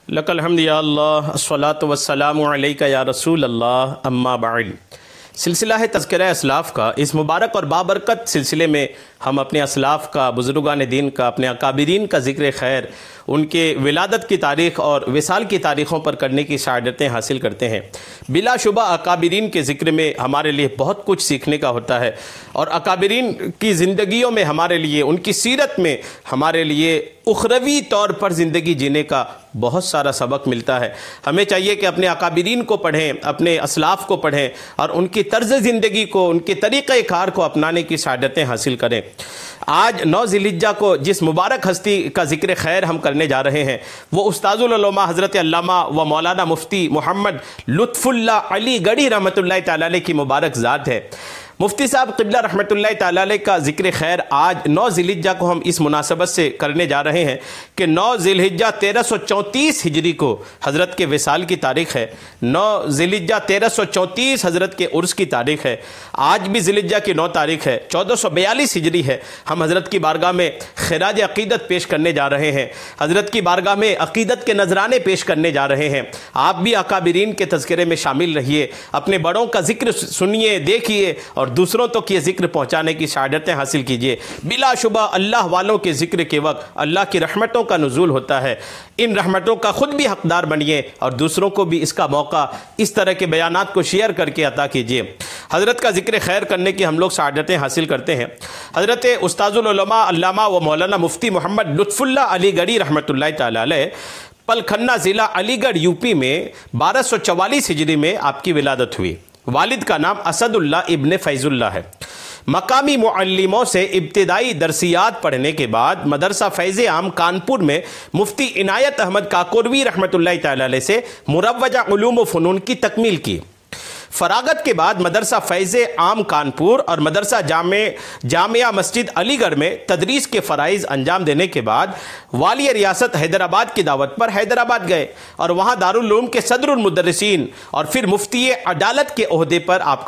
لک الحمد یا اللہ الصلاۃ والسلام علیک یا رسول اللہ اما بعد۔ سلسلہ ہے تذکرہ اسلاف کا۔ اس مبارک اور بابرکت سلسلے میں ہم اپنے اسلاف کا، بزرگان دین کا، اپنے اکابرین کا ذکر خیر، ان کے ولادت کی تاریخ اور وصال کی تاریخوں پر کرنے کی سعادتیں حاصل کرتے ہیں۔ بلا شبہ اکابرین کے ذکر میں ہمارے لیے بہت کچھ سیکھنے کا ہوتا ہے، اور اکابرین کی زندگیوں میں ہمارے لیے، ان کی سیرت میں ہمارے لیے اخروی طور پر زندگی جینے کا بہت سارا سبق ملتا ہے۔ ہمیں چاہیے کہ اپنے اکابرین کو پڑھیں، اپنے اسلاف کو پڑھیں، اور ان کی طرز زندگی کو، ان کے طریقہ کار کو اپنانے کی سعادتیں حاصل کریں۔ آج 9 ذی الحجہ کو جس مبارک ہستی کا ذکر خیر ہم کرنے جا رہے ہیں، وہ استاذ العلماء حضرت علامہ و مولانا مفتی محمد لطف اللہ علی گڑھی رحمۃ اللہ تعالی علیہ کی مبارک ذات ہے۔ مفتی صاحب قبلہ رحمۃ اللہ تعالی علیہ کا ذکر خیر آج 9 ذی الحجہ کو ہم اس مناسبت سے کرنے جا رہے ہیں کہ 9 ذی الحجہ 1334 ہجری کو حضرت کے وصال کی تاریخ ہے۔ 9 ذی الحجہ 1334 حضرت کے عرس کی تاریخ ہے۔ آج بھی ذی الحجہ کی 9 تاریخ ہے، 1442 ہجری ہے۔ ہم حضرت کی بارگاہ میں خراج عقیدت پیش کرنے جا رہے ہیں، حضرت کی بارگاہ میں عقیدت کے نذرانے پیش کرنے جا رہے ہیں۔ آپ بھی اکابرین کے تذکرے میں شامل رہیے، اپنے بڑوں کا ذکر سنیے، دیکھیے، اور دوسروں تک یہ ذکر پہنچانے کی سعادتیں حاصل کیجیے۔ بلا شبہ اللہ والوں کے ذکر کے وقت اللہ کی رحمتوں کا نزول ہوتا ہے۔ ان رحمتوں کا خود بھی حقدار بنیے، اور دوسروں کو بھی اس کا موقع اس طرح کے بیانات کو شیئر کر کے عطا کیجیے۔ حضرت کا ذکر خیر کرنے کی ہم لوگ سعادتیں حاصل کرتے ہیں۔ حضرت استاذ العلماء علامہ و مولانا مفتی محمد لطف اللہ علی گڑھی رحمۃ اللہ تعالی علیہ پلکھنہ ضلع علی گڑھ یوپی میں 1244 ہجری میں آپ کی ولادت ہوئی۔ والد کا نام اسد اللہ ابن فیض اللہ ہے۔ مقامی معلموں سے ابتدائی درسیات پڑھنے کے بعد مدرسہ فیض عام کانپور میں مفتی عنایت احمد کاکوروی رحمۃ اللہ تعالی علیہ سے مروجہ علوم و فنون کی تکمیل کی۔ فراغت کے بعد مدرسہ فیض عام کانپور اور مدرسہ جامعہ مسجد علی گڑھ میں تدریس کے فرائض انجام دینے کے بعد والی ریاست حیدرآباد کی دعوت پر حیدرآباد گئے، اور وہاں دارالعلوم کے صدر المدرسین اور پھر مفتی عدالت کے عہدے پر آپ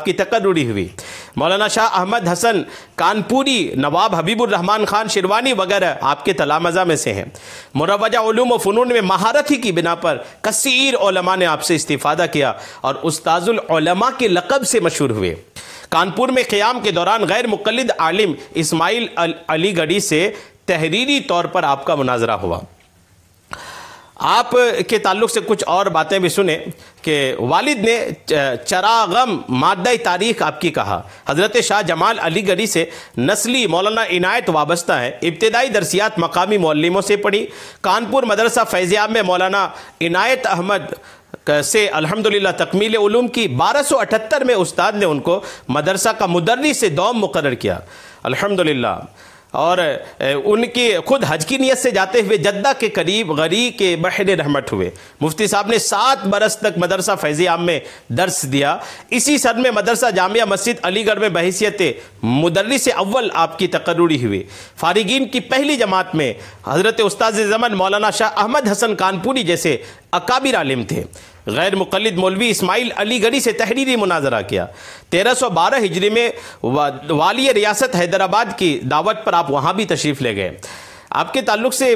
کی تقرری ہوئی۔ مولانا شاہ احمد حسن کانپوری، نواب حبیب الرحمن خان شیروانی وغیرہ آپ کے تلامذہ میں سے ہیں۔ مروجہ علوم و فنون میں مہارت ہی کی بنا پر کثیر علماء نے آپ سے استفادہ کیا اور استاذ العلماء کے لقب سے مشہور ہوئے۔ کانپور میں قیام کے دوران غیر مقلد عالم اسماعیل علی گڑھی سے تحریری طور پر آپ کا مناظرہ ہوا۔ آپ کے تعلق سے کچھ اور باتیں بھی سنیں کہ والد نے چراغم مادہ تاریخ آپ کی کہا۔ حضرت شاہ جمال علی گڑھی سے نسلی مولانا عنایت وابستہ ہے۔ ابتدائی درسیات مقامی معلموں سے پڑھی۔ کانپور مدرسہ فیض عام میں مولانا عنایت احمد سے الحمدللہ تکمیل علوم کی۔ 1278 میں استاد نے ان کو مدرسہ کا مدرس دوم مقرر کیا الحمدللہ، اور ان کی خود حج کی نیت سے جاتے ہوئے جدہ کے قریب غری کے بحر رحمت ہوئے۔ مفتی صاحب نے 7 برس تک مدرسہ فیض عام میں درس دیا۔ اسی سن میں مدرسہ جامعہ مسجد علی گڑھ میں بحیثیت مدرس اول آپ کی تقرری ہوئی۔ فارغین کی پہلی جماعت میں حضرت استاذ زمن مولانا شاہ احمد حسن کانپوری جیسے اکابر عالم تھے۔ غیر مقلد مولوی اسماعیل علی گڑھی سے تحریری مناظرہ کیا۔ 1312 ہجری میں والی ریاست حیدرآباد کی دعوت پر آپ وہاں بھی تشریف لے گئے۔ آپ کے تعلق سے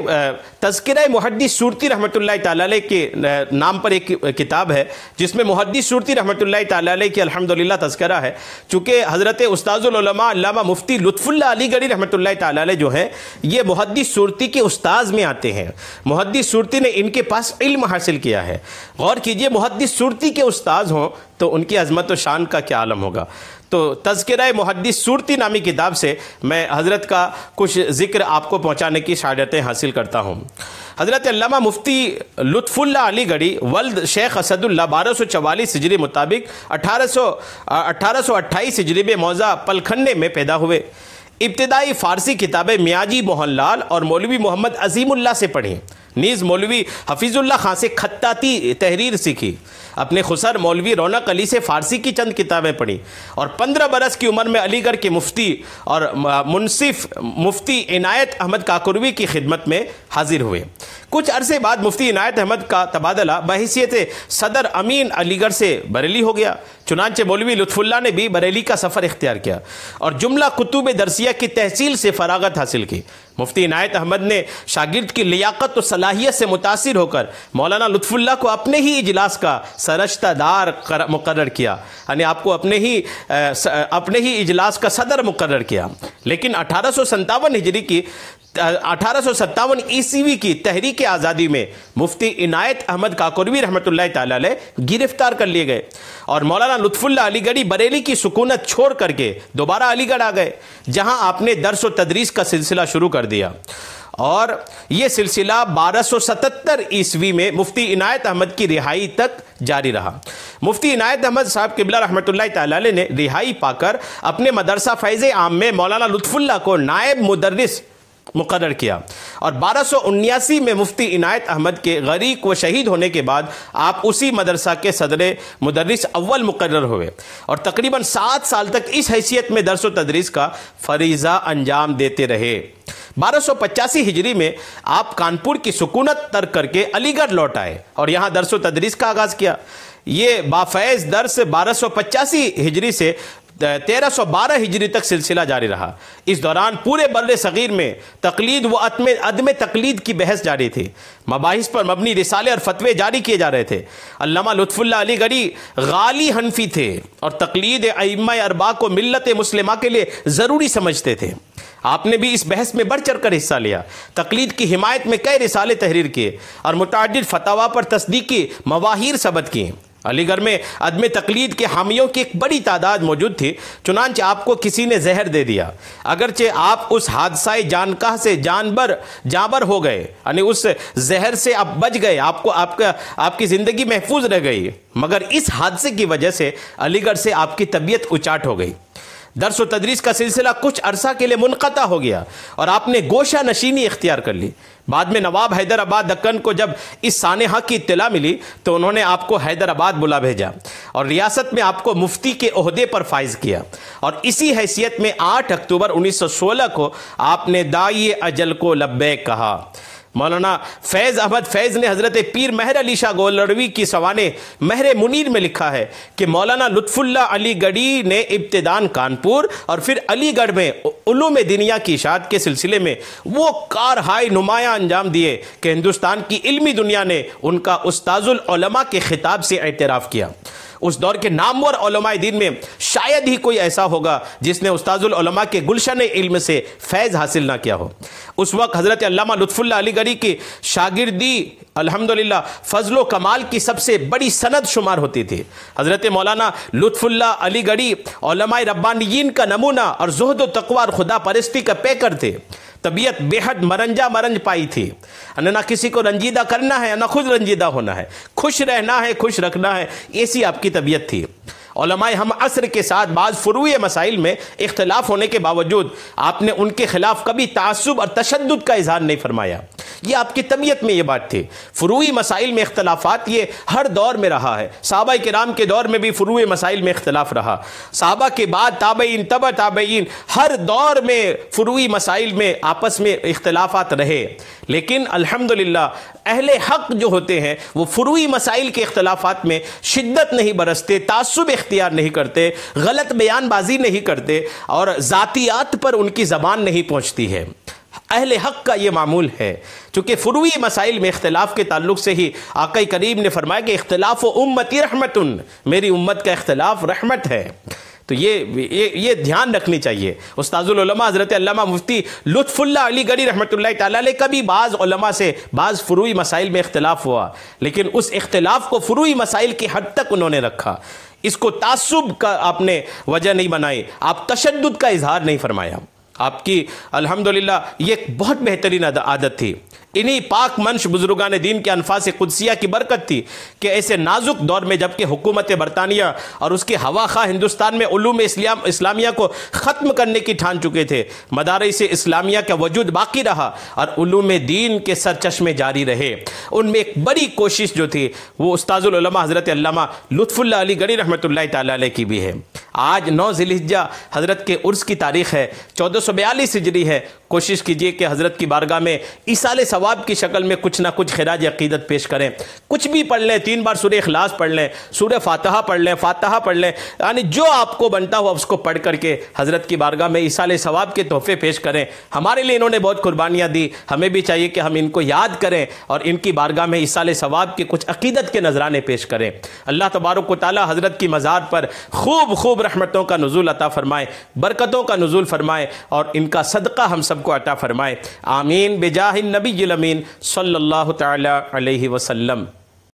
تذکرہ محدث سورتی رحمۃ اللہ تعالی علیہ کے نام پر ایک کتاب ہے، جس میں محدث سورتی رحمۃ اللہ تعالی علیہ کی الحمدللہ تذکرہ ہے۔ چونکہ حضرت استاذ العلماء علامہ مفتی لطف اللہ علی گڑھی رحمۃ اللہ تعالی علیہ جو ہیں، یہ محدث سورتی کے استاذ میں آتے ہیں۔ محدث سورتی نے ان کے پاس علم حاصل کیا ہے۔ غور کیجئے، محدث سورتی کے استاذ ہوں تو ان کی عظمت و شان کا کیا عالم ہوگا۔ تو تذکرہ محدث سورتی نامی کتاب سے میں حضرت کا کچھ ذکر آپ کو پہنچانے کی سعادتیں حاصل کرتا ہوں۔ حضرت علامہ مفتی لطف اللہ علی گڑھی ولد شیخ اسد اللہ 1244 ہجری مطابق 1828 ہجری میں موضع پلکھنے میں پیدا ہوئے۔ ابتدائی فارسی کتابیں میاجی موہن لال اور مولوی محمد عظیم اللہ سے پڑھیں، نیز مولوی حفیظ اللہ خان سے خطاطی تحریر سیکھی۔ اپنے خسر مولوی رونق علی سے فارسی کی چند کتابیں پڑھی، اور 15 برس کی عمر میں علی گڑھ کے مفتی اور منصف مفتی عنایت احمد کاکوروی کی خدمت میں حاضر ہوئے۔ کچھ عرصے بعد مفتی عنایت احمد کا تبادلہ بحیثیت صدر امین علی گڑھ سے بریلی ہو گیا، چنانچہ مولوی لطف اللہ نے بھی بریلی کا سفر اختیار کیا اور جملہ کتب درسیہ کی تحصیل سے فراغت حاصل کی۔ مفتی عنایت احمد نے شاگرد کی لیاقت و صلاحیت سے متاثر ہو کر مولانا لطف اللہ کو اپنے ہی اجلاس کا سرشتہ دار مقرر کیا، یعنی آپ کو اپنے ہی اجلاس کا صدر مقرر کیا۔ لیکن 1857 عیسوی کی تحریک آزادی میں مفتی عنایت احمد کاکوروی رحمۃ اللہ تعالی علیہ گرفتار کر لیے گئے اور مولانا لطف اللہ علی گڑھی بریلی کی سکونت چھوڑ کر کے دوبارہ علی گڑھ آ گئے، جہاں آپ نے درس و تدریس کا سلسلہ شروع کر دیا، اور یہ سلسلہ 1277 عیسوی میں مفتی عنایت احمد کی رہائی تک جاری رہا۔ مفتی عنایت احمد صاحب قبلہ رحمۃ اللہ تعالی علیہ نے رہائی پا کر اپنے مدرسہ فیض عام میں مولانا لطف اللہ کو نائب مدرس مقرر کیا، اور 1279 میں مفتی عنایت احمد کے غریق و شہید ہونے کے بعد آپ اسی مدرسہ کے صدر مدرس اول مقرر ہوئے اور تقریباً 7 سال تک اس حیثیت میں درس و تدریس کا فریضہ انجام دیتے رہے۔ 1285 ہجری میں آپ کانپور کی سکونت ترک کر کے علی گڑھ لوٹ آئے اور یہاں درس و تدریس کا آغاز کیا۔ یہ بافیض درس 1285 ہجری سے 1312 ہجری تک سلسلہ جاری رہا۔ اس دوران پورے بر صغیر میں تقلید و عدم تقلید کی بحث جاری تھی، مباحث پر مبنی رسالے اور فتوے جاری کیے جا رہے تھے۔ علامہ لطف اللہ علی گڑھی غالی حنفی تھے اور تقلید ائمہ اربعہ کو ملت مسلمہ کے لیے ضروری سمجھتے تھے۔ آپ نے بھی اس بحث میں بڑھ چڑھ کر حصہ لیا، تقلید کی حمایت میں کئی رسالے تحریر کیے اور متعدد فتاوی پر تصدیقی مواہیر ثبت کیں۔ علی گڑھ میں عدم تقلید کے حامیوں کی ایک بڑی تعداد موجود تھی، چنانچہ آپ کو کسی نے زہر دے دیا۔ اگرچہ آپ اس حادثہ جانکاہ سے جانبر ہو گئے، یعنی اس زہر سے آپ بچ گئے، آپ کی زندگی محفوظ رہ گئی، مگر اس حادثے کی وجہ سے علی گڑھ سے آپ کی طبیعت اچاٹ ہو گئی۔ درس و تدریس کا سلسلہ کچھ عرصہ کے لیے منقطع ہو گیا اور آپ نے گوشہ نشینی اختیار کر لی۔ بعد میں نواب حیدرآباد دکن کو جب اس سانحہ کی اطلاع ملی تو انہوں نے آپ کو حیدرآباد بلا بھیجا اور ریاست میں آپ کو مفتی کے عہدے پر فائز کیا، اور اسی حیثیت میں 8 اکتوبر 1916 کو آپ نے داعی اجل کو لبیک کہا۔ مولانا فیض احمد فیض نے حضرت پیر مہر علی شاہ گولروی کی سوانح مہر منیر میں لکھا ہے کہ مولانا لطف اللہ علی گڑھی نے ابتداً کانپور اور پھر علی گڑھ میں علوم دینیا کی اشاعت کے سلسلے میں وہ کارہائے نمایاں انجام دیے کہ ہندوستان کی علمی دنیا نے ان کا استاذ العلماء کے خطاب سے اعتراف کیا۔ اس دور کے نامور علماء دین میں شاید ہی کوئی ایسا ہوگا جس نے استاذ العلماء کے گلشن علم سے فیض حاصل نہ کیا ہو۔ اس وقت حضرت علامہ لطف اللہ علی گڑھی کی شاگردی الحمدللہ فضل و کمال کی سب سے بڑی سند شمار ہوتی تھی۔ حضرت مولانا لطف اللہ علی گڑھی علماء ربانیین کا نمونہ اور زہد و تقوی اور خدا پرستی کا پیکر تھے۔ طبیعت بے حد مرنج پائی تھی، نہ کسی کو رنجیدہ کرنا ہے نہ خود رنجیدہ ہونا ہے، خوش رہنا ہے خوش رکھنا ہے، ایسی آپ کی طبیعت تھی۔ علماء ہم عصر کے ساتھ بعض فروعی مسائل میں اختلاف ہونے کے باوجود آپ نے ان کے خلاف کبھی تعصب اور تشدد کا اظہار نہیں فرمایا۔ یہ آپ کی طبیعت میں یہ بات تھی۔ فروعی مسائل میں اختلافات یہ ہر دور میں رہا ہے، صحابہ کرام کے دور میں بھی فروعی مسائل میں اختلاف رہا، صحابہ کے بعد تابعین تبع تابعین ہر دور میں فروعی مسائل میں آپس میں اختلافات رہے، لیکن الحمدللہ اہل حق جو ہوتے ہیں وہ فروعی مسائل کے اختلافات میں شدت نہیں برستے، تعصب اختیار نہیں کرتے، غلط بیان بازی نہیں کرتے اور ذاتیات پر ان کی زبان نہیں پہنچتی ہے۔ اہل حق کا یہ معمول ہے، چونکہ فروعی مسائل میں اختلاف کے تعلق سے ہی آقا کریم نے فرمایا کہ اختلاف و امتی رحمت، میری امت کا اختلاف رحمت ہے۔ تو یہ دھیان رکھنی چاہیے۔ استاذ العلماء حضرت علامہ مفتی لطف اللہ علی گڑھی رحمۃ اللہ تعالیٰ علیہ کبھی بعض علماء سے بعض فروعی مسائل میں اختلاف ہوا، لیکن اس اختلاف کو فروعی مسائل کی حد تک انہوں نے رکھا، اس کو تعصب کا آپ نے وجہ نہیں بنائی، آپ تشدد کا اظہار نہیں فرمایا۔ آپ کی الحمدللہ یہ ایک بہت بہترین عادت تھی۔ انہی پاک منش بزرگان دین کے انفاس قدسیہ کی برکت تھی کہ ایسے نازک دور میں جبکہ حکومت برطانیہ اور اس کے ہوا خواہ ہندوستان میں علوم اسلامیہ کو ختم کرنے کی ٹھان چکے تھے، مدارس اسلامیہ کا وجود باقی رہا اور علوم دین کے سرچشمے جاری رہے۔ ان میں ایک بڑی کوشش جو تھی وہ استاذ العلماء حضرت علامہ لطف اللہ علی گڑھی رحمۃ اللہ تعالیٰ علیہ کی بھی ہے۔ آج 9 ذی الحجہ حضرت کے عرس کی تاریخ ہے، 1442 ہجری ہے۔ کوشش کیجئے کہ حضرت کی بارگاہ میں ایصال ثواب کی شکل میں کچھ نہ کچھ خراج عقیدت پیش کریں. کچھ بھی پڑھ لیں, 3 بار سورہ اخلاص پڑھ لیں, سورہ فاتحہ پڑھ لیں, یعنی جو آپ کو بنتا ہو اس کو پڑھ کر کے حضرت کی بارگاہ میں ایصال ثواب کے تحفے پیش کریں. ہمارے لیے انہوں نے بہت قربانیاں دی, ہمیں بھی چاہیے کہ ہم ان کو یاد کریں اور ان کی بارگاہ میں ایصال ثواب کے کچھ عقیدت کے نذرانے پیش کریں. اللہ تبارک و تعالی حضرت کی مزار پر خوب رحمتوں کا نزول عطا فرمائے, برکتوں کا نزول فرمائے اور ان کا صدقہ ہم سب کو عطا فرمائے. آمین بجاہ النبی الامین صلی اللہ تعالی علیہ وسلم.